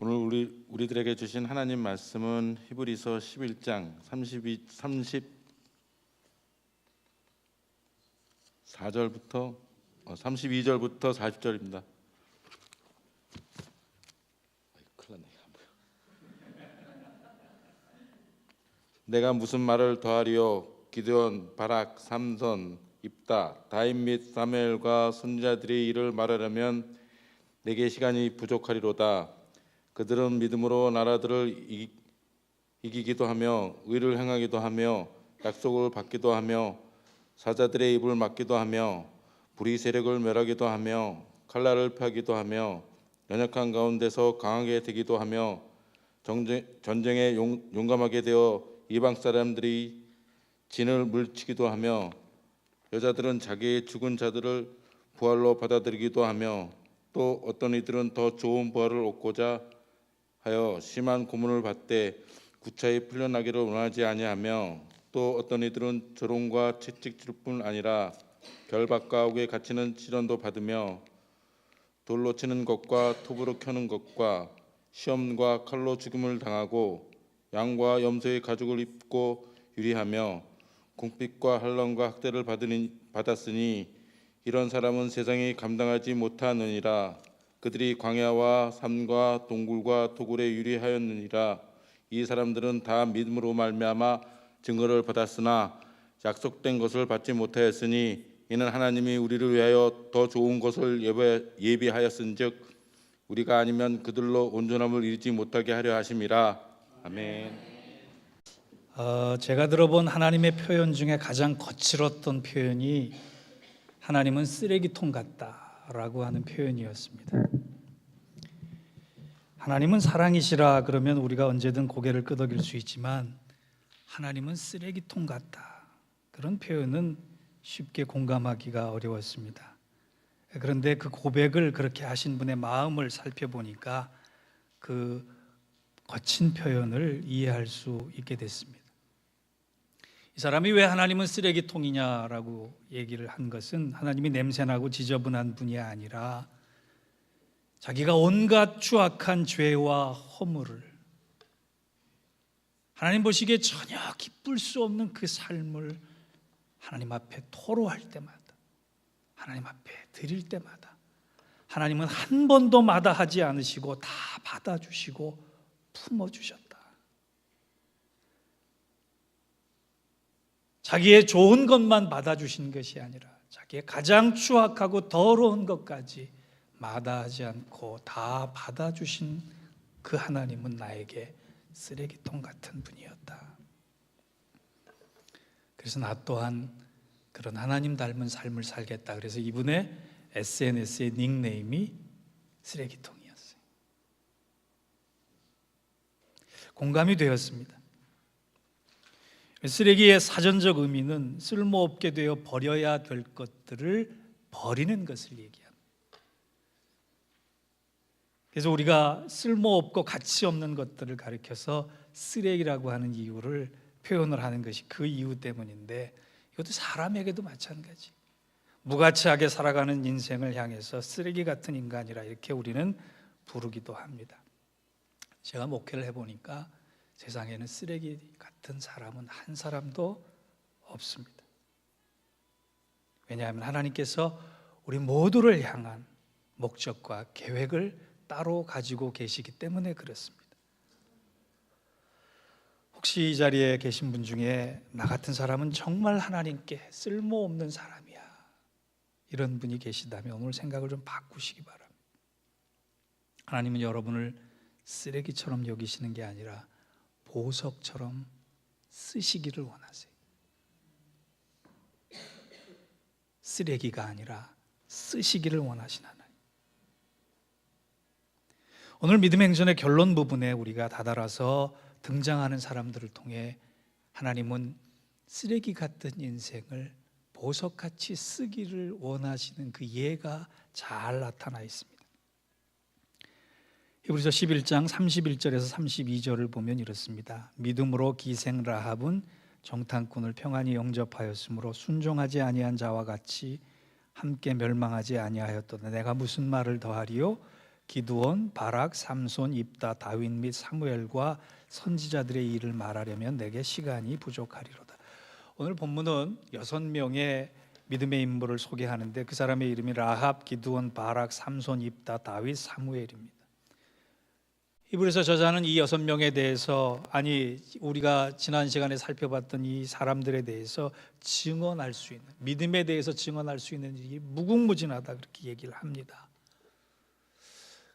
오늘 우리들에게 주신 하나님 말씀은 히브리서 11장 32절부터 40절입니다. 큰일 났네. 내가 무슨 말을 더하리요? 기드온, 바락, 삼손, 입다, 다윗 및 사무엘과 선지자들의 일을 말하려면 내게 시간이 부족하리로다. 그들은 믿음으로 나라들을 이기기도 하며 의를 행하기도 하며 약속을 받기도 하며 사자들의 입을 막기도 하며 불의 세력을 멸하기도 하며 칼날을 펴기도 하며 연약한 가운데서 강하게 되기도 하며 전쟁에 용감하게 되어 이방 사람들이 진을 물치기도 하며 여자들은 자기의 죽은 자들을 부활로 받아들이기도 하며 또 어떤 이들은 더 좋은 부활을 얻고자 하여 심한 고문을 받되 구차히 풀려나기를 원하지 아니하며 또 어떤 이들은 조롱과 채찍질 뿐 아니라 결박과 옥에 갇히는 시련도 받으며 돌로 치는 것과 톱으로 켜는 것과 시험과 칼로 죽임을 당하고 양과 염소의 가죽을 입고 유리하며 궁핍과 환난과 학대를 받았으니 이런 사람은 세상이 감당하지 못하느니라. 그들이 광야와 산과 동굴과 토굴에 유리하였느니라. 이 사람들은 다 믿음으로 말미암아 증거를 받았으나 약속된 것을 받지 못하였으니 이는 하나님이 우리를 위하여 더 좋은 것을 예비하였은즉 우리가 아니면 그들로 온전함을 이루지 못하게 하려 하심이라. 아멘. 제가 들어본 하나님의 표현 중에 가장 거칠었던 표현이 하나님은 쓰레기통 같다라고 하는 표현이었습니다. 하나님은 사랑이시라 그러면 우리가 언제든 고개를 끄덕일 수 있지만 하나님은 쓰레기통 같다, 그런 표현은 쉽게 공감하기가 어려웠습니다. 그런데 그 고백을 그렇게 하신 분의 마음을 살펴보니까 그 거친 표현을 이해할 수 있게 됐습니다. 이 사람이 왜 하나님은 쓰레기통이냐라고 얘기를 한 것은 하나님이 냄새나고 지저분한 분이 아니라 자기가 온갖 추악한 죄와 허물을 하나님 보시기에 전혀 기쁠 수 없는 그 삶을 하나님 앞에 토로할 때마다, 하나님 앞에 드릴 때마다 하나님은 한 번도 마다하지 않으시고 다 받아주시고 품어주셨다. 자기의 좋은 것만 받아주신 것이 아니라 자기의 가장 추악하고 더러운 것까지 마다하지 않고 다 받아주신 그 하나님은 나에게 쓰레기통 같은 분이었다. 그래서 나 또한 그런 하나님 닮은 삶을 살겠다. 그래서 이분의 SNS의 닉네임이 쓰레기통이었어요. 공감이 되었습니다. 쓰레기의 사전적 의미는 쓸모없게 되어 버려야 될 것들을 버리는 것을 얘기합니다. 그래서 우리가 쓸모없고 가치 없는 것들을 가리켜서 쓰레기라고 하는 이유를 표현을 하는 것이 그 이유 때문인데, 이것도 사람에게도 마찬가지. 무가치하게 살아가는 인생을 향해서 쓰레기 같은 인간이라 이렇게 우리는 부르기도 합니다. 제가 목회를 해보니까 세상에는 쓰레기 같은 사람은 한 사람도 없습니다. 왜냐하면 하나님께서 우리 모두를 향한 목적과 계획을 따로 가지고 계시기 때문에 그렇습니다. 혹시 이 자리에 계신 분 중에 나 같은 사람은 정말 하나님께 쓸모없는 사람이야, 이런 분이 계시다면 오늘 생각을 좀 바꾸시기 바랍니다. 하나님은 여러분을 쓰레기처럼 여기시는 게 아니라 보석처럼 쓰시기를 원하세요. 쓰레기가 아니라 쓰시기를 원하신 하나님. 오늘 믿음의 행전의 결론 부분에 우리가 다다라서 등장하는 사람들을 통해 하나님은 쓰레기 같은 인생을 보석같이 쓰기를 원하시는 그 예가 잘 나타나 있습니다. 히브리서 11장 31절에서 32절을 보면 이렇습니다. 믿음으로 기생 라합은 정탐꾼을 평안히 영접하였으므로 순종하지 아니한 자와 같이 함께 멸망하지 아니하였도다. 내가 무슨 말을 더하리요? 기드온, 바락, 삼손, 입다, 다윗 및 사무엘과 선지자들의 일을 말하려면 내게 시간이 부족하리로다. 오늘 본문은 6명의 믿음의 인물을 소개하는데 그 사람의 이름이 라합, 기드온, 바락, 삼손, 입다, 다윗, 사무엘입니다. 히브리서 저자는 이 6명에 대해서, 우리가 지난 시간에 살펴봤던 이 사람들에 대해서 증언할 수 있는, 믿음에 대해서 증언할 수 있는 일이 무궁무진하다, 그렇게 얘기를 합니다.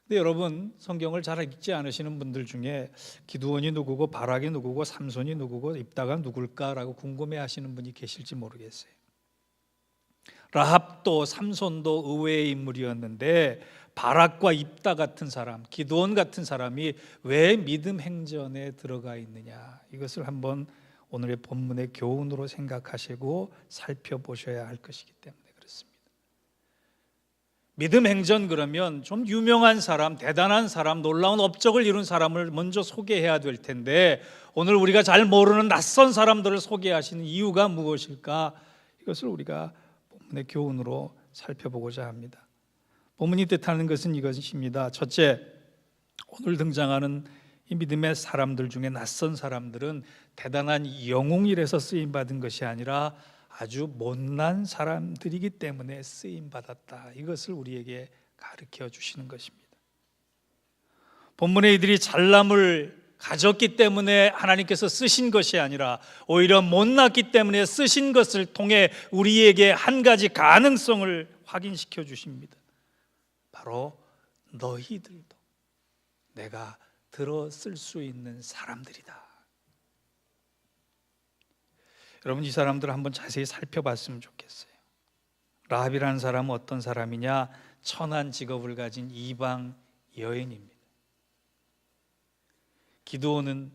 근데 여러분, 성경을 잘 읽지 않으시는 분들 중에 기드온이 누구고 바락이 누구고 삼손이 누구고 입다가 누굴까라고 궁금해하시는 분이 계실지 모르겠어요. 라합도 삼손도 의외의 인물이었는데 바락과 입다 같은 사람, 기드온 같은 사람이 왜 믿음 행전에 들어가 있느냐, 이것을 한번 오늘의 본문의 교훈으로 생각하시고 살펴보셔야 할 것이기 때문에 그렇습니다. 믿음 행전 그러면 좀 유명한 사람, 대단한 사람, 놀라운 업적을 이룬 사람을 먼저 소개해야 될 텐데 오늘 우리가 잘 모르는 낯선 사람들을 소개하시는 이유가 무엇일까? 이것을 우리가 본문의 교훈으로 살펴보고자 합니다. 본문이 뜻하는 것은 이것입니다. 첫째, 오늘 등장하는 이 믿음의 사람들 중에 낯선 사람들은 대단한 영웅이라서 쓰임받은 것이 아니라 아주 못난 사람들이기 때문에 쓰임받았다. 이것을 우리에게 가르쳐 주시는 것입니다. 본문에 이들이 잘남을 가졌기 때문에 하나님께서 쓰신 것이 아니라 오히려 못났기 때문에 쓰신 것을 통해 우리에게 한 가지 가능성을 확인시켜 주십니다. 바로 너희들도 내가 들어쓸 수 있는 사람들이다. 여러분, 이 사람들을 한번 자세히 살펴봤으면 좋겠어요. 라합이라는 사람은 어떤 사람이냐? 천한 직업을 가진 이방 여인입니다. 기드온은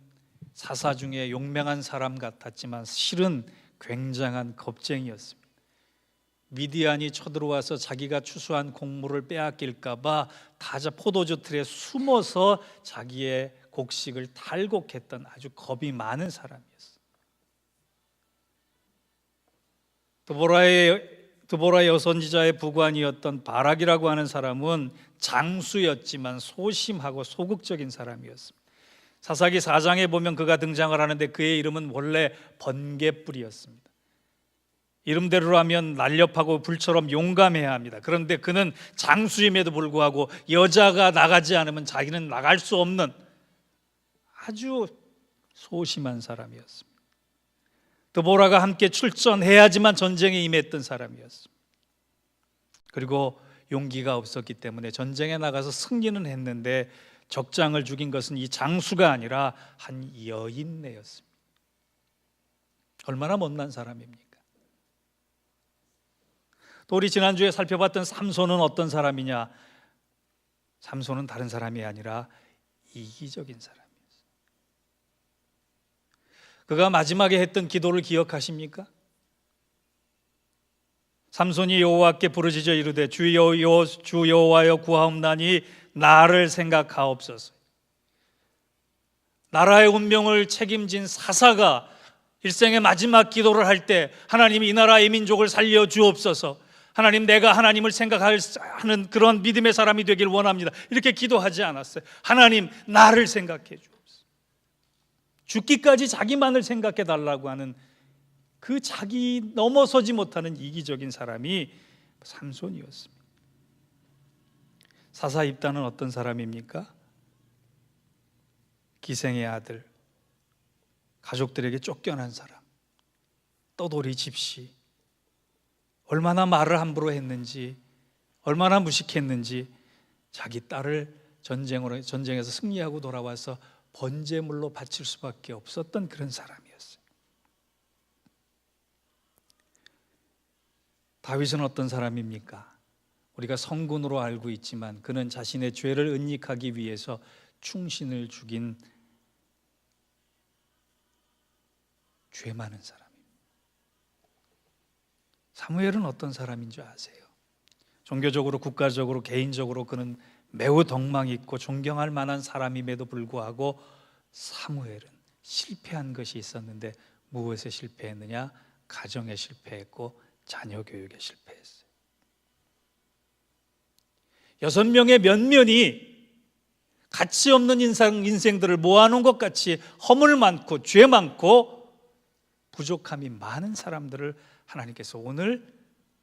사사 중에 용맹한 사람 같았지만 실은 굉장한 겁쟁이였습니다. 미디안이 쳐들어와서 자기가 추수한 곡물을 빼앗길까 봐 다자 포도주 틀에 숨어서 자기의 곡식을 탈곡했던 아주 겁이 많은 사람이었어요. 드보라의 여선지자의 부관이었던 바락이라고 하는 사람은 장수였지만 소심하고 소극적인 사람이었습니다. 사사기 4장에 보면 그가 등장을 하는데 그의 이름은 원래 번개뿔이었습니다. 이름대로라면 날렵하고 불처럼 용감해야 합니다. 그런데 그는 장수임에도 불구하고 여자가 나가지 않으면 자기는 나갈 수 없는 아주 소심한 사람이었습니다. 드보라가 함께 출전해야지만 전쟁에 임했던 사람이었습니다. 그리고 용기가 없었기 때문에 전쟁에 나가서 승리는 했는데 적장을 죽인 것은 이 장수가 아니라 한 여인네였습니다. 얼마나 못난 사람입니까? 또 우리 지난주에 살펴봤던 삼손은 어떤 사람이냐? 삼손은 다른 사람이 아니라 이기적인 사람이었어요. 그가 마지막에 했던 기도를 기억하십니까? 삼손이 여호와께 부르짖어 이르되 주 여호와여 구하옵나니 나를 생각하옵소서. 나라의 운명을 책임진 사사가 일생의 마지막 기도를 할 때 하나님 이 나라의 민족을 살려 주옵소서. 하나님, 내가 하나님을 생각하는 그런 믿음의 사람이 되길 원합니다. 이렇게 기도하지 않았어요. 하나님, 나를 생각해 주옵소서. 죽기까지 자기만을 생각해 달라고 하는 그 자기 넘어서지 못하는 이기적인 사람이 삼손이었습니다. 사사 입다는 어떤 사람입니까? 기생의 아들, 가족들에게 쫓겨난 사람, 떠돌이 집시, 얼마나 말을 함부로 했는지, 얼마나 무식했는지 자기 딸을 전쟁에서 승리하고 돌아와서 번제물로 바칠 수밖에 없었던 그런 사람이었어요. 다윗은 어떤 사람입니까? 우리가 성군으로 알고 있지만 그는 자신의 죄를 은닉하기 위해서 충신을 죽인 죄 많은 사람입니다. 사무엘은 어떤 사람인 줄 아세요? 종교적으로, 국가적으로, 개인적으로 그는 매우 덕망 있고 존경할 만한 사람임에도 불구하고 사무엘은 실패한 것이 있었는데 무엇에 실패했느냐? 가정에 실패했고 자녀 교육에 실패했어요. 6명의 면면이 가치 없는 인생들을 모아놓은 것 같이 허물 많고 죄 많고 부족함이 많은 사람들을 하나님께서 오늘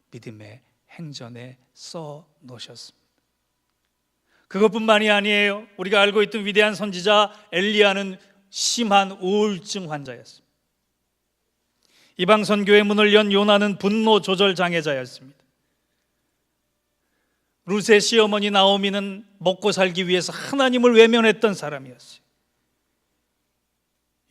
믿음의 행전에 써 놓으셨습니다. 그것뿐만이 아니에요. 우리가 알고 있던 위대한 선지자 엘리야는 심한 우울증 환자였습니다. 이방 선교의 문을 연 요나는 분노 조절 장애자였습니다. 룻의 시어머니 나오미는 먹고 살기 위해서 하나님을 외면했던 사람이었어요.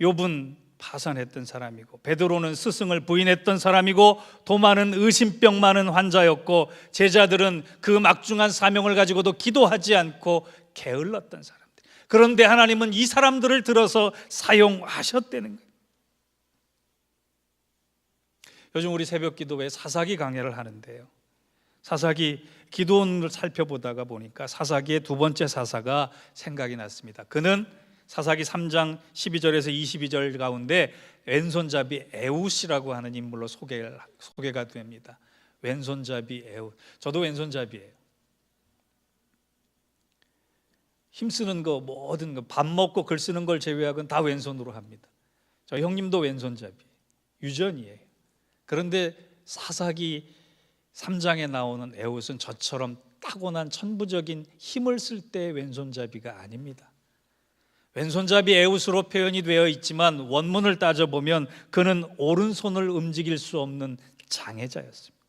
욥은 파산했던 사람이고, 베드로는 스승을 부인했던 사람이고, 도마는 의심병 많은 환자였고, 제자들은 그 막중한 사명을 가지고도 기도하지 않고 게을렀던 사람들. 그런데 하나님은 이 사람들을 들어서 사용하셨다는 거예요. 요즘 우리 새벽 기도회 사사기 강해를 하는데요, 사사기 기도원을 살펴보다가 보니까 사사기의 두 번째 사사가 생각이 났습니다. 그는 사사기 3장 12절에서 22절 가운데 왼손잡이 에웃이라고 하는 인물로 소개가 됩니다. 왼손잡이 에웃. 저도 왼손잡이에요. 힘쓰는 거, 모든 거, 밥 먹고 글 쓰는 걸 제외하고는 다 왼손으로 합니다. 저 형님도 왼손잡이, 유전이에요. 그런데 사사기 3장에 나오는 에웃은 저처럼 타고난 천부적인 힘을 쓸 때 왼손잡이가 아닙니다. 왼손잡이 에웃으로 표현이 되어 있지만 원문을 따져보면 그는 오른손을 움직일 수 없는 장애자였습니다.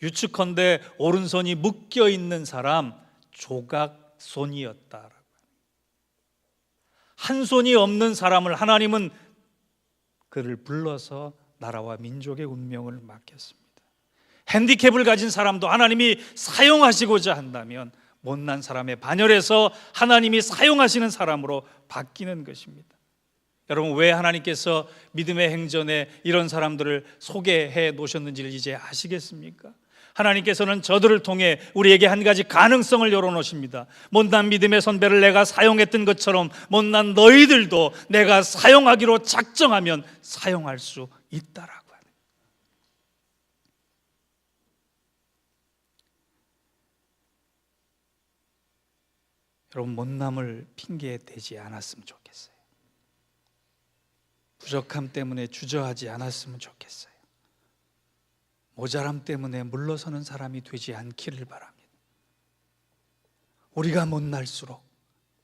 유축컨대 오른손이 묶여있는 사람, 조각손이었다라고. 한 손이 없는 사람을 하나님은 그를 불러서 나라와 민족의 운명을 맡겼습니다. 핸디캡을 가진 사람도 하나님이 사용하시고자 한다면 못난 사람의 반열에서 하나님이 사용하시는 사람으로 바뀌는 것입니다. 여러분, 왜 하나님께서 믿음의 행전에 이런 사람들을 소개해 놓으셨는지를 이제 아시겠습니까? 하나님께서는 저들을 통해 우리에게 한 가지 가능성을 열어놓으십니다. 못난 믿음의 선배를 내가 사용했던 것처럼 못난 너희들도 내가 사용하기로 작정하면 사용할 수 있다라고 하는. 여러분, 못남을 핑계 대지 않았으면 좋겠어요. 부족함 때문에 주저하지 않았으면 좋겠어요. 모자람 때문에 물러서는 사람이 되지 않기를 바랍니다. 우리가 못날수록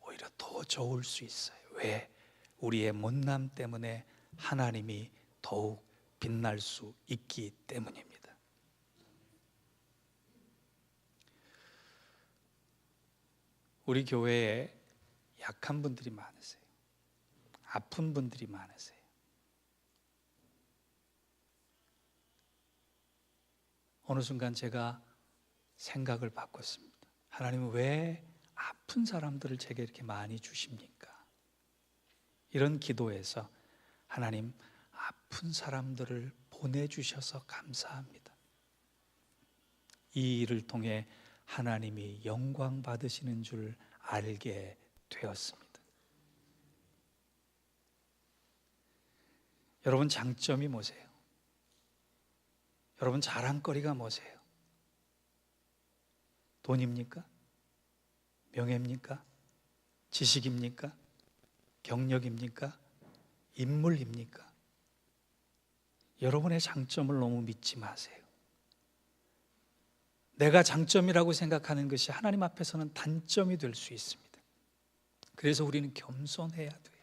오히려 더 좋을 수 있어요. 왜? 우리의 못남 때문에 하나님이 더욱 빛날 수 있기 때문입니다. 우리 교회에 약한 분들이 많으세요. 아픈 분들이 많으세요. 어느 순간 제가 생각을 바꿨습니다. 하나님은 왜 아픈 사람들을 제게 이렇게 많이 주십니까? 이런 기도에서 하나님, 아픈 사람들을 보내주셔서 감사합니다. 이 일을 통해 하나님이 영광 받으시는 줄 알게 되었습니다. 여러분, 장점이 뭐세요? 여러분, 자랑거리가 뭐세요? 돈입니까? 명예입니까? 지식입니까? 경력입니까? 인물입니까? 여러분의 장점을 너무 믿지 마세요. 내가 장점이라고 생각하는 것이 하나님 앞에서는 단점이 될 수 있습니다. 그래서 우리는 겸손해야 돼요.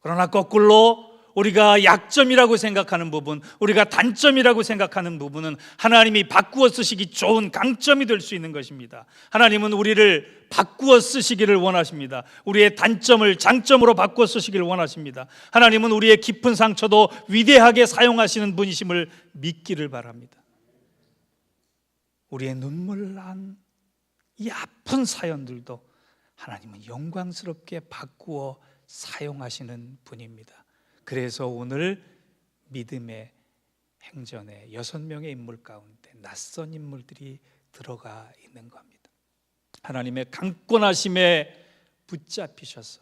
그러나 거꾸로 우리가 약점이라고 생각하는 부분, 우리가 단점이라고 생각하는 부분은 하나님이 바꾸어 쓰시기 좋은 강점이 될 수 있는 것입니다. 하나님은 우리를 바꾸어 쓰시기를 원하십니다. 우리의 단점을 장점으로 바꾸어 쓰시기를 원하십니다. 하나님은 우리의 깊은 상처도 위대하게 사용하시는 분이심을 믿기를 바랍니다. 우리의 눈물 난 이 아픈 사연들도 하나님은 영광스럽게 바꾸어 사용하시는 분입니다. 그래서 오늘 믿음의 행전에 6명의 인물 가운데 낯선 인물들이 들어가 있는 겁니다. 하나님의 강권하심에 붙잡히셔서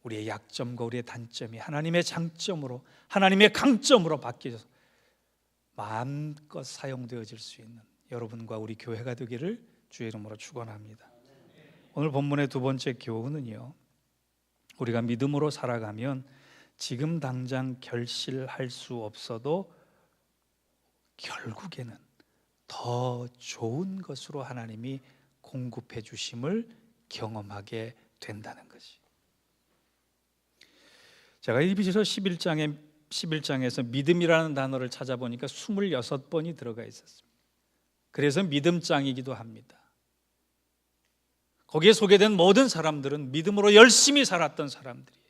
우리의 약점과 우리의 단점이 하나님의 장점으로, 하나님의 강점으로 바뀌어서 마음껏 사용되어질 수 있는 여러분과 우리 교회가 되기를 주의 이름으로 축원합니다. 오늘 본문의 두 번째 교훈은요, 우리가 믿음으로 살아가면 지금 당장 결실할 수 없어도 결국에는 더 좋은 것으로 하나님이 공급해 주심을 경험하게 된다는 것이. 제가 이비서 11장에서 믿음이라는 단어를 찾아보니까 26번이 들어가 있었습니다. 그래서 믿음장이기도 합니다. 거기에 소개된 모든 사람들은 믿음으로 열심히 살았던 사람들이에요.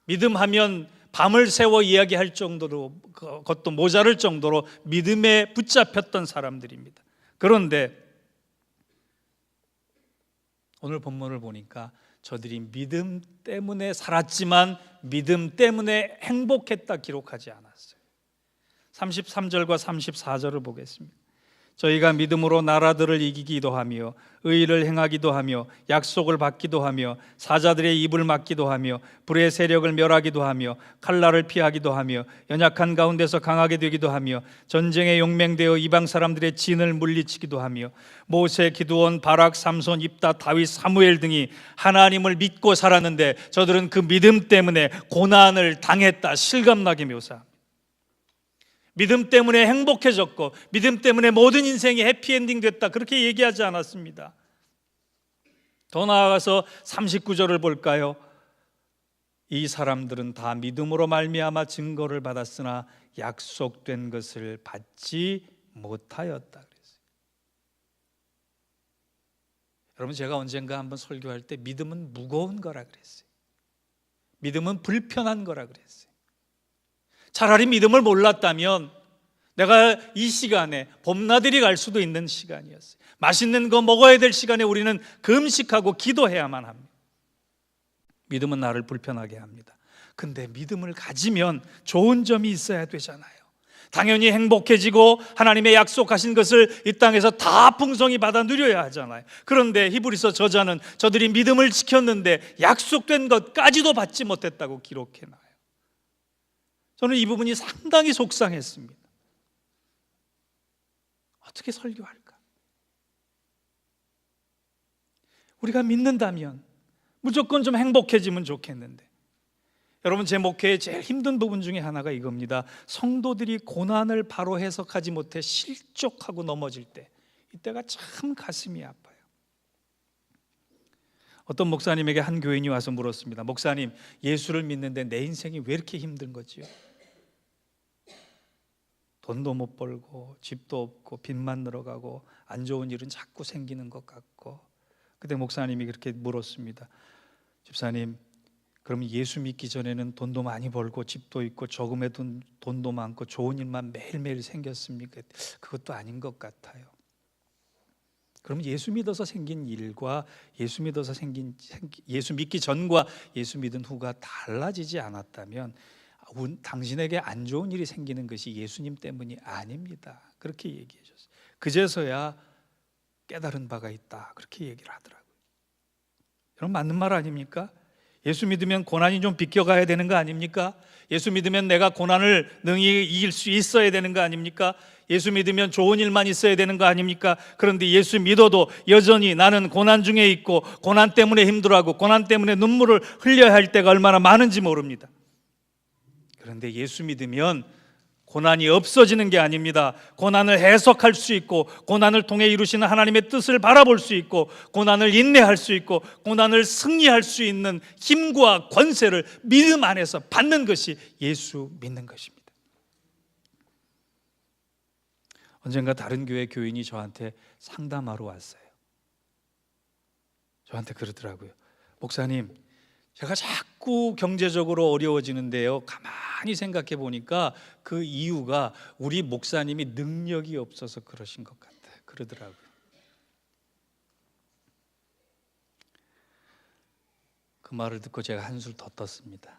믿음하면 밤을 새워 이야기할 정도로, 그것도 모자랄 정도로 믿음에 붙잡혔던 사람들입니다. 그런데 오늘 본문을 보니까 저들이 믿음 때문에 살았지만 믿음 때문에 행복했다 기록하지 않았어요. 33절과 34절을 보겠습니다. 저희가 믿음으로 나라들을 이기기도 하며 의를 행하기도 하며 약속을 받기도 하며 사자들의 입을 막기도 하며 불의 세력을 멸하기도 하며 칼날을 피하기도 하며 연약한 가운데서 강하게 되기도 하며 전쟁에 용맹되어 이방 사람들의 진을 물리치기도 하며 모세, 기드온, 바락, 삼손, 입다, 다윗, 사무엘 등이 하나님을 믿고 살았는데 저들은 그 믿음 때문에 고난을 당했다 실감나게 묘사합니다. 믿음 때문에 행복해졌고 믿음 때문에 모든 인생이 해피엔딩 됐다, 그렇게 얘기하지 않았습니다. 더 나아가서 39절을 볼까요? 이 사람들은 다 믿음으로 말미암아 증거를 받았으나 약속된 것을 받지 못하였다 그랬어요. 여러분, 제가 언젠가 한번 설교할 때 믿음은 무거운 거라 그랬어요. 믿음은 불편한 거라 그랬어요. 차라리 믿음을 몰랐다면 내가 이 시간에 봄나들이 갈 수도 있는 시간이었어요. 맛있는 거 먹어야 될 시간에 우리는 금식하고 기도해야만 합니다. 믿음은 나를 불편하게 합니다. 근데 믿음을 가지면 좋은 점이 있어야 되잖아요. 당연히 행복해지고 하나님의 약속하신 것을 이 땅에서 다 풍성히 받아 누려야 하잖아요. 그런데 히브리서 저자는 저들이 믿음을 지켰는데 약속된 것까지도 받지 못했다고 기록해놔요. 저는 이 부분이 상당히 속상했습니다. 어떻게 설교할까? 우리가 믿는다면 무조건 좀 행복해지면 좋겠는데, 여러분, 제 목회의 제일 힘든 부분 중에 하나가 이겁니다. 성도들이 고난을 바로 해석하지 못해 실족하고 넘어질 때, 이때가 참 가슴이 아파요. 어떤 목사님에게 한 교인이 와서 물었습니다. 목사님, 예수를 믿는데 내 인생이 왜 이렇게 힘든 거지요? 돈도 못 벌고 집도 없고 빚만 늘어가고 안 좋은 일은 자꾸 생기는 것 같고. 그때 목사님이 그렇게 물었습니다. 집사님, 그럼 예수 믿기 전에는 돈도 많이 벌고 집도 있고 저금해둔 돈도 많고 좋은 일만 매일매일 생겼습니까? 그것도 아닌 것 같아요. 그럼 예수 믿어서 생긴 일과 예수 믿기 전과 예수 믿은 후가 달라지지 않았다면 당신에게 안 좋은 일이 생기는 것이 예수님 때문이 아닙니다. 그렇게 얘기해 줬어요. 그제서야 깨달은 바가 있다, 그렇게 얘기를 하더라고요. 여러분, 맞는 말 아닙니까? 예수 믿으면 고난이 좀 비껴가야 되는 거 아닙니까? 예수 믿으면 내가 고난을 능히 이길 수 있어야 되는 거 아닙니까? 예수 믿으면 좋은 일만 있어야 되는 거 아닙니까? 그런데 예수 믿어도 여전히 나는 고난 중에 있고 고난 때문에 힘들어하고 고난 때문에 눈물을 흘려야 할 때가 얼마나 많은지 모릅니다. 그런데 예수 믿으면 고난이 없어지는 게 아닙니다. 고난을 해석할 수 있고 고난을 통해 이루시는 하나님의 뜻을 바라볼 수 있고 고난을 인내할 수 있고 고난을 승리할 수 있는 힘과 권세를 믿음 안에서 받는 것이 예수 믿는 것입니다. 언젠가 다른 교회 교인이 저한테 상담하러 왔어요. 저한테 그러더라고요. 목사님, 제가 자꾸 경제적으로 어려워지는데요, 가만히 생각해 보니까 그 이유가 우리 목사님이 능력이 없어서 그러신 것 같아요, 그러더라고요. 그 말을 듣고 제가 한술 더 떴습니다.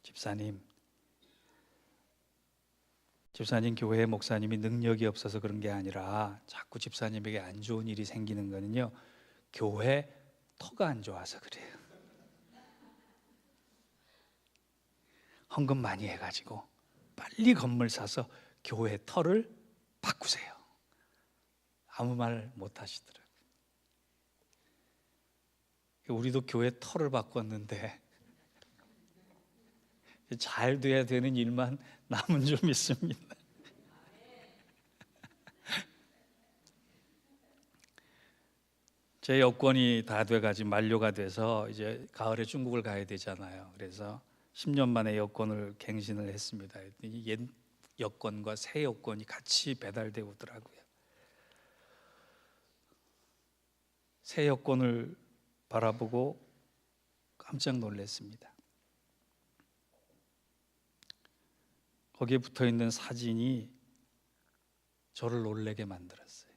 집사님, 교회 목사님이 능력이 없어서 그런 게 아니라 자꾸 집사님에게 안 좋은 일이 생기는 거는요, 교회 터가 안 좋아서 그래요. 헌금 많이 해가지고 빨리 건물 사서 교회 터를 바꾸세요. 아무 말 못 하시더라고요. 우리도 교회 터를 바꿨는데 잘 돼야 되는 일만 남은 좀 있습니다. 제 여권이 다 돼가지고 만료가 돼서 이제 가을에 중국을 가야 되잖아요. 그래서 10년 만에 여권을 갱신을 했습니다. 옛 여권과 새 여권이 같이 배달돼 오더라고요. 새 여권을 바라보고 깜짝 놀랐습니다. 거기에 붙어 있는 사진이 저를 놀라게 만들었어요.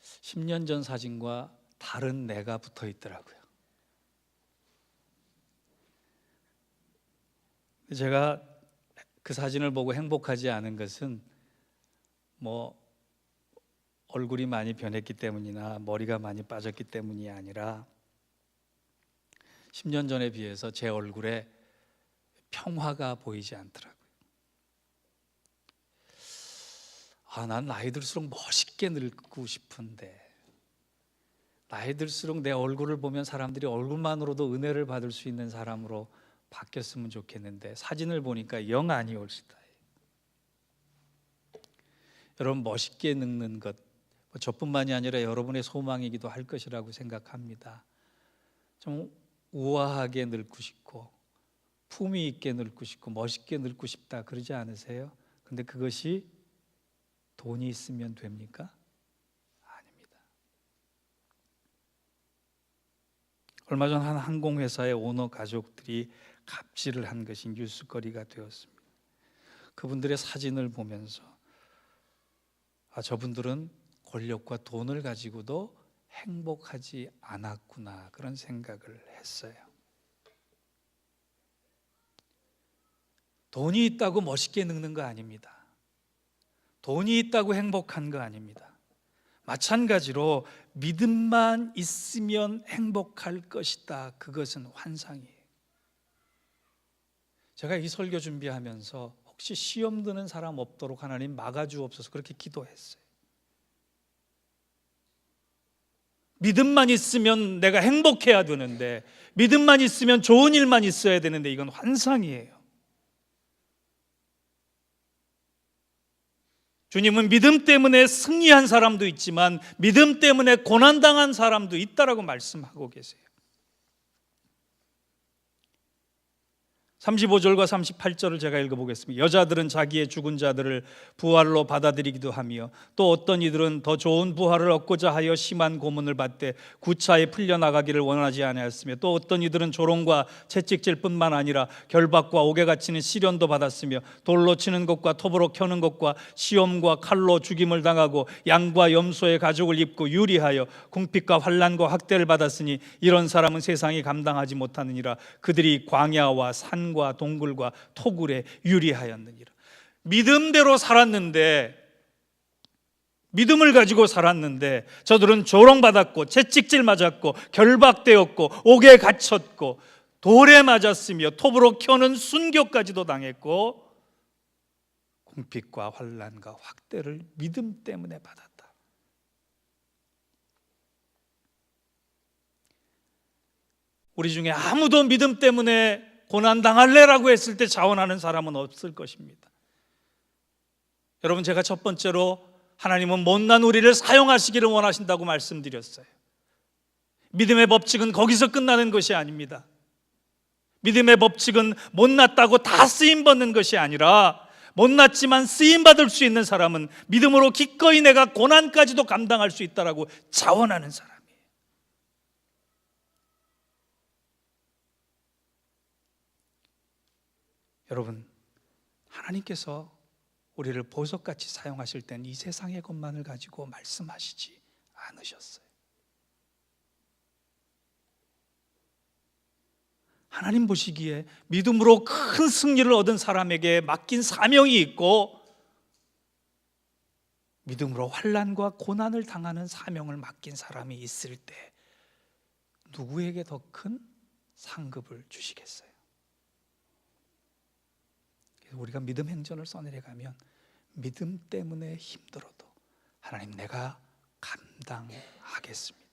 10년 전 사진과 다른 내가 붙어 있더라고요. 제가 그 사진을 보고 행복하지 않은 것은 뭐 얼굴이 많이 변했기 때문이나 머리가 많이 빠졌기 때문이 아니라 10년 전에 비해서 제 얼굴에 평화가 보이지 않더라고요. 난 나이 들수록 멋있게 늙고 싶은데, 나이 들수록 내 얼굴을 보면 사람들이 얼굴만으로도 은혜를 받을 수 있는 사람으로 바뀌었으면 좋겠는데 사진을 보니까 영 아니올시다. 여러분, 멋있게 늙는 것, 저뿐만이 아니라 여러분의 소망이기도 할 것이라고 생각합니다. 좀 우아하게 늙고 싶고 품위 있게 늙고 싶고 멋있게 늙고 싶다 그러지 않으세요? 근데 그것이 돈이 있으면 됩니까? 아닙니다. 얼마 전 한 항공회사의 오너 가족들이 갑질을 한 것이 뉴스거리가 되었습니다. 그분들의 사진을 보면서 저분들은 권력과 돈을 가지고도 행복하지 않았구나, 그런 생각을 했어요. 돈이 있다고 멋있게 늙는 거 아닙니다. 돈이 있다고 행복한 거 아닙니다. 마찬가지로 믿음만 있으면 행복할 것이다, 그것은 환상이에요. 제가 이 설교 준비하면서 혹시 시험 드는 사람 없도록 하나님 막아주옵소서 그렇게 기도했어요. 믿음만 있으면 내가 행복해야 되는데, 믿음만 있으면 좋은 일만 있어야 되는데 이건 환상이에요. 주님은 믿음 때문에 승리한 사람도 있지만 믿음 때문에 고난당한 사람도 있다라고 말씀하고 계세요. 35절과 38절을 제가 읽어보겠습니다. 여자들은 자기의 죽은 자들을 부활로 받아들이기도 하며 또 어떤 이들은 더 좋은 부활을 얻고자 하여 심한 고문을 받되 구차에 풀려나가기를 원하지 아니하였으며 또 어떤 이들은 조롱과 채찍질 뿐만 아니라 결박과 옥에 갇히는 시련도 받았으며 돌로 치는 것과 톱으로 켜는 것과 시험과 칼로 죽임을 당하고 양과 염소의 가죽을 입고 유리하여 궁핍과 환난과 학대를 받았으니 이런 사람은 세상이 감당하지 못하느니라. 그들이 광야와 산과 동굴과 토굴에 유리하였느니라. 믿음대로 살았는데, 믿음을 가지고 살았는데 저들은 조롱받았고 채찍질 맞았고 결박되었고 옥에 갇혔고 돌에 맞았으며 톱으로 켜는 순교까지도 당했고 궁핍과 환난과 학대를 믿음 때문에 받았다. 우리 중에 아무도 믿음 때문에 고난당할래라고 했을 때 자원하는 사람은 없을 것입니다. 여러분, 제가 첫 번째로 하나님은 못난 우리를 사용하시기를 원하신다고 말씀드렸어요. 믿음의 법칙은 거기서 끝나는 것이 아닙니다. 믿음의 법칙은 못났다고 다 쓰임받는 것이 아니라 못났지만 쓰임받을 수 있는 사람은 믿음으로 기꺼이 내가 고난까지도 감당할 수 있다라고 자원하는 사람이에요. 여러분, 하나님께서 우리를 보석같이 사용하실 땐 이 세상의 것만을 가지고 말씀하시지 않으셨어요. 하나님 보시기에 믿음으로 큰 승리를 얻은 사람에게 맡긴 사명이 있고 믿음으로 환난과 고난을 당하는 사명을 맡긴 사람이 있을 때 누구에게 더 큰 상급을 주시겠어요? 우리가 믿음 행전을 써내려가면 믿음 때문에 힘들어도 하나님, 내가 감당하겠습니다.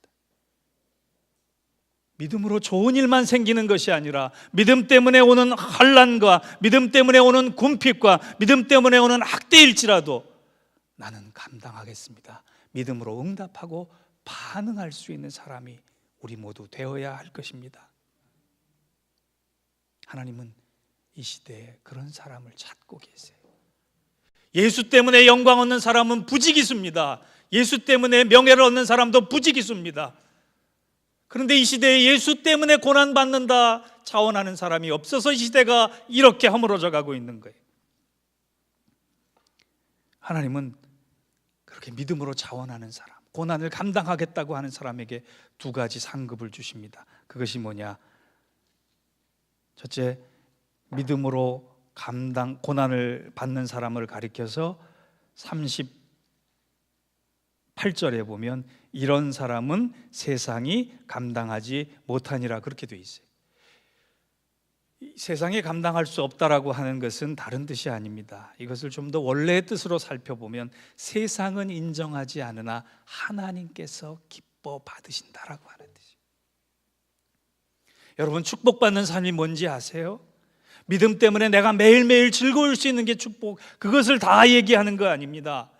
믿음으로 좋은 일만 생기는 것이 아니라 믿음 때문에 오는 환난과 믿음 때문에 오는 궁핍과 믿음 때문에 오는 학대일지라도 나는 감당하겠습니다. 믿음으로 응답하고 반응할 수 있는 사람이 우리 모두 되어야 할 것입니다. 하나님은 이 시대에 그런 사람을 찾고 계세요. 예수 때문에 영광 얻는 사람은 부지기수입니다. 예수 때문에 명예를 얻는 사람도 부지기수입니다. 그런데 이 시대에 예수 때문에 고난받는다 자원하는 사람이 없어서 이 시대가 이렇게 허물어져 가고 있는 거예요. 하나님은 그렇게 믿음으로 자원하는 사람, 고난을 감당하겠다고 하는 사람에게 두 가지 상급을 주십니다. 그것이 뭐냐? 첫째, 믿음으로 고난을 받는 사람을 가리켜서 38절에 보면 이런 사람은 세상이 감당하지 못하니라 그렇게 되어 있어요. 세상에 감당할 수 없다라고 하는 것은 다른 뜻이 아닙니다. 이것을 좀 더 원래의 뜻으로 살펴보면 세상은 인정하지 않으나 하나님께서 기뻐 받으신다라고 하는 뜻이에요. 여러분, 축복받는 삶이 뭔지 아세요? 믿음 때문에 내가 매일매일 즐거울 수 있는 게 축복, 그것을 다 얘기하는 거 아닙니다.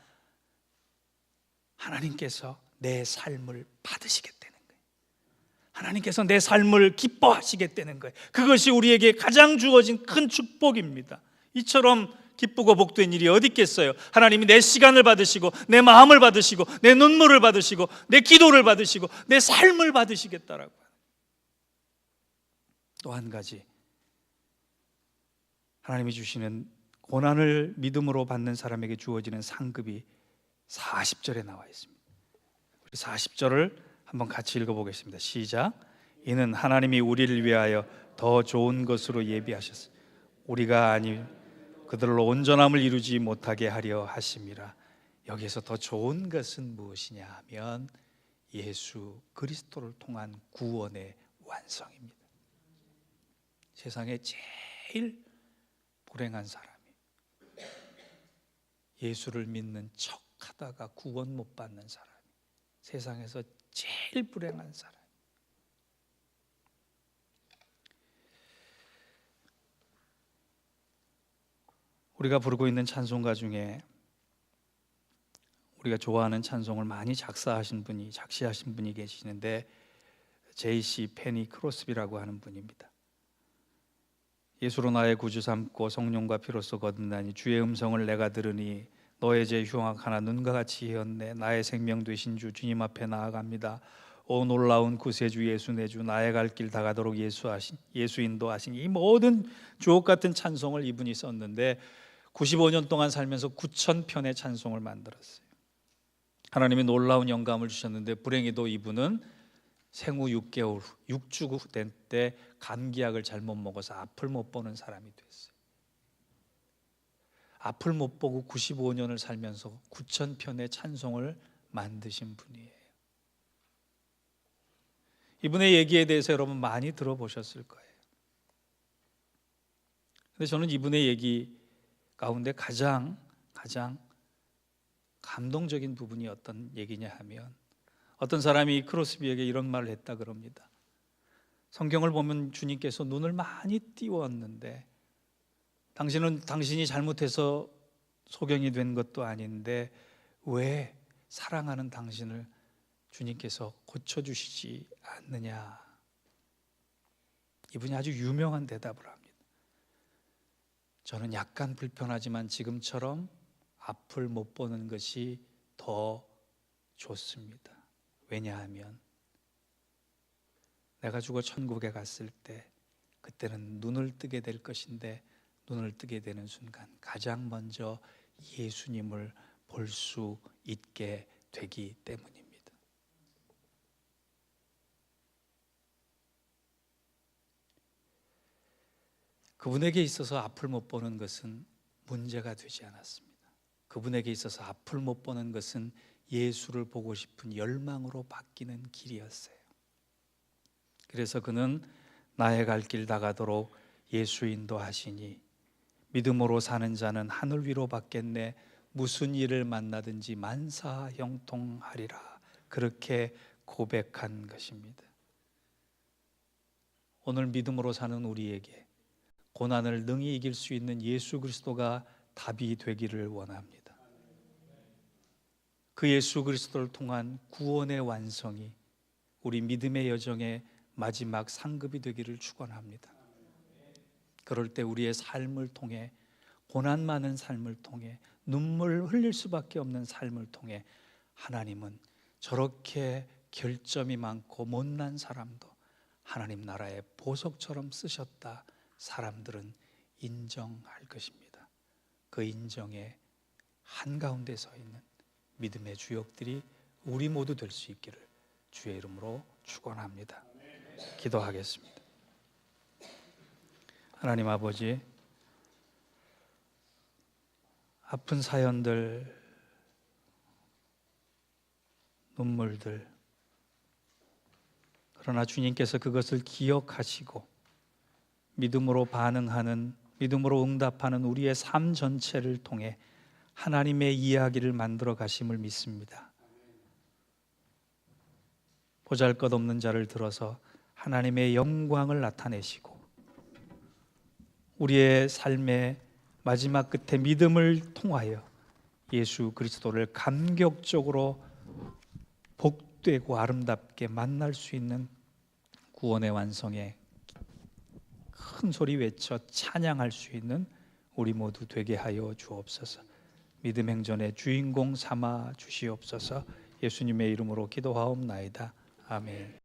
하나님께서 내 삶을 받으시겠다는 거예요. 하나님께서 내 삶을 기뻐하시겠다는 거예요. 그것이 우리에게 가장 주어진 큰 축복입니다. 이처럼 기쁘고 복된 일이 어디 있겠어요? 하나님이 내 시간을 받으시고 내 마음을 받으시고 내 눈물을 받으시고 내 기도를 받으시고 내 삶을 받으시겠다라고. 또 한 가지, 하나님이 주시는 고난을 믿음으로 받는 사람에게 주어지는 상급이 40절에 나와 있습니다. 우리 40절을 한번 같이 읽어보겠습니다. 시작. 이는 하나님이 우리를 위하여 더 좋은 것으로 예비하셨으니 우리가 아니 그들로 온전함을 이루지 못하게 하려 하심이라. 여기에서 더 좋은 것은 무엇이냐 하면 예수 그리스도를 통한 구원의 완성입니다. 세상에 제일 불행한 사람이 예수를 믿는 척 하다가 구원 못 받는 사람이 세상에서 제일 불행한 사람. 우리가 부르고 있는 찬송가 중에 우리가 좋아하는 찬송을 많이 작시하신 분이 계시는데 J.C. 페니 크로스비라고 하는 분입니다. 예수로 나의 구주 삼고 성령과 피로써 거듭나니 주의 음성을 내가 들으니 너의 제 흉악 하나 눈과 같이 희었네. 나의 생명 되신 주 주님 앞에 나아갑니다. 오 놀라운 구세주 예수 내 주 나의 갈 길 다가도록 예수 인도하신 이 모든 주옥 같은 찬송을 이분이 썼는데 95년 동안 살면서 9,000편의 찬송을 만들었어요. 하나님이 놀라운 영감을 주셨는데 불행히도 이분은 생후 6개월 6주 된 때 감기약을 잘못 먹어서 앞을 못 보는 사람이 됐어요. 앞을 못 보고 95년을 살면서 9,000편의 찬송을 만드신 분이에요. 이분의 얘기에 대해서 여러분 많이 들어보셨을 거예요. 근데 저는 이분의 얘기 가운데 가장 감동적인 부분이 어떤 얘기냐 하면 어떤 사람이 크로스비에게 이런 말을 했다 그럽니다. 성경을 보면 주님께서 눈을 많이 띄웠는데 당신이 잘못해서 소경이 된 것도 아닌데 왜 사랑하는 당신을 주님께서 고쳐주시지 않느냐. 이분이 아주 유명한 대답을 합니다. 저는 약간 불편하지만 지금처럼 앞을 못 보는 것이 더 좋습니다. 왜냐하면 내가 죽어 천국에 갔을 때 그때는 눈을 뜨게 될 것인데 눈을 뜨게 되는 순간 가장 먼저 예수님을 볼 수 있게 되기 때문입니다. 그분에게 있어서 앞을 못 보는 것은 문제가 되지 않았습니다. 그분에게 있어서 앞을 못 보는 것은 예수를 보고 싶은 열망으로 바뀌는 길이었어요. 그래서 그는 나의 갈 길 다가도록 예수 인도하시니 믿음으로 사는 자는 하늘 위로 받겠네. 무슨 일을 만나든지 만사형통하리라. 그렇게 고백한 것입니다. 오늘 믿음으로 사는 우리에게 고난을 능히 이길 수 있는 예수 그리스도가 답이 되기를 원합니다. 그 예수 그리스도를 통한 구원의 완성이 우리 믿음의 여정의 마지막 상급이 되기를 축원합니다. 그럴 때 우리의 삶을 통해, 고난 많은 삶을 통해, 눈물 흘릴 수밖에 없는 삶을 통해 하나님은 저렇게 결점이 많고 못난 사람도 하나님 나라의 보석처럼 쓰셨다, 사람들은 인정할 것입니다. 그 인정의 한가운데 서 있는 믿음의 주역들이 우리 모두 될 수 있기를 주의 이름으로 축원합니다. 기도하겠습니다. 하나님 아버지, 아픈 사연들, 눈물들, 그러나 주님께서 그것을 기억하시고 믿음으로 반응하는, 믿음으로 응답하는 우리의 삶 전체를 통해 하나님의 이야기를 만들어 가심을 믿습니다. 보잘것없는 자를 들어서 하나님의 영광을 나타내시고 우리의 삶의 마지막 끝에 믿음을 통하여 예수 그리스도를 감격적으로 복되고 아름답게 만날 수 있는 구원의 완성에 큰 소리 외쳐 찬양할 수 있는 우리 모두 되게 하여 주옵소서. 믿음 행전의 주인공 삼아 주시옵소서. 예수님의 이름으로 기도하옵나이다. 아멘.